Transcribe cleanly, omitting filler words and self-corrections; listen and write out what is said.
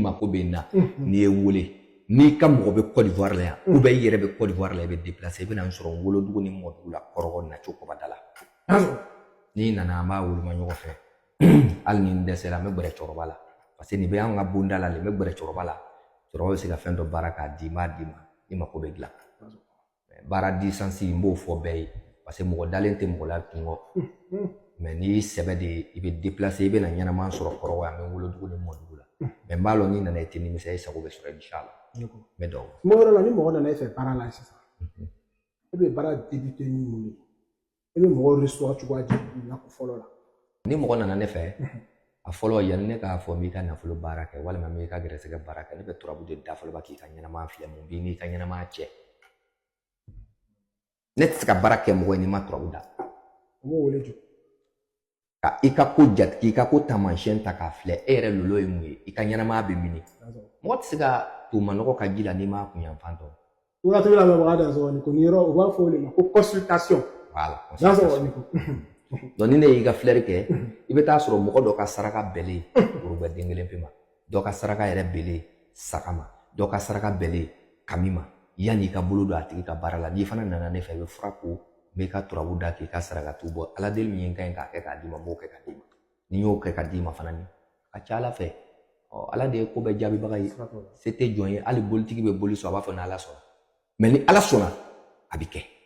mako bɛ na n'i ye n wele n'i ka mɔgɔ bɛ Côte d'Ivoire la yan ou bien i yɛrɛ bɛ Côte d'Ivoire la i bɛ déplacer i bɛ na n sɔrɔ Wolodugu ni Mɔdugu la Kɔrɔgɔ Naco Kɔbada la n'i nana an b'a woloma ɲɔgɔn fɛ hali ni n dɛsɛra n bɛ gbɛrɛ cɛkɔrɔba la parce que nin bɛ an ka bonda la n bɛ gbɛrɛ cɛkɔrɔba la cɛkɔrɔba bɛ se ka fɛn dɔ baara k'a d'i ma i mako bɛ dilan baara distance n b'o fɔ bɛɛ ye parce que mɔgɔ dalen tɛ mɔgɔ la kungɔ mais n'i y'i sɛbɛ de i bɛ déplacer i bɛ na ɲɛnama sɔrɔ Kɔrɔgɔ yan n bɛ Wolodugu ni Mɔdugu la mais n b'a dɔn n'i nana i tɛ nimisa i sago bɛ sɔrɔ inchallah n bɛ dɔn kuma wɛrɛ la ni mɔgɔ nana i fɛ baara la sisan i bɛ baara débuter ni mun ye i bɛ mɔgɔw recevoir cogoya di nakɔ fɔlɔ la ni mɔgɔ nana ne fɛ a fɔlɔ yanni ne k'a fɔ n b'i ka nafolo baara kɛ walima n b'i ka gɛrɛsɛgɛ baara kɛ ne bɛ turabu de da fɔlɔ k'i ka ɲɛnama filɛ mun b'i n'i ka ɲɛnama cɛ ne tɛ se ka baara kɛ mɔgɔ ye n'i ma turabu da o b'o wele jɔ ka i ka ko jate k'i ka ko taamasiyɛn ta k'a filɛ e yɛrɛ lolo ye mun ye i ka ɲɛnama bɛ mini mɔgɔ tɛ se ka tumanɔgɔ ka ji la n'i m'a kun yanfan dɔn wagati bɛ lamɛnbaga da sɔrɔ nin ko nin yɔrɔ u b'a fɔ o de ma ko consultation voilà n'a sɔrɔ nin ko donc ni ne y'i ka filɛri kɛ i bɛ taa sɔrɔ mɔgɔ dɔ ka saraka bɛlen worobɛ den kelen pe ma dɔ ka saraka yɛrɛ bɛlen saga ma dɔ ka saraka bɛlen kami ma yanni i ka bolo don a tigi ka baara la n'i fana nana ne fɛ i bɛ fura ko n bɛ ka turabu da k'i ka sarakatu bɔ ala deli min ye n ka ɲi k'a kɛ k'a d'i ma n b'o kɛ k'a d'i ma ni n y'o kɛ k'a d'i ma fana ni a ka ca ala fɛ ala de ye ko bɛɛ jaabibaga ye se tɛ jɔn ye hali bolitigi bɛ boli sɔn a b'a fɔ ni ala sɔnna mais ni ala sɔnna a bɛ kɛ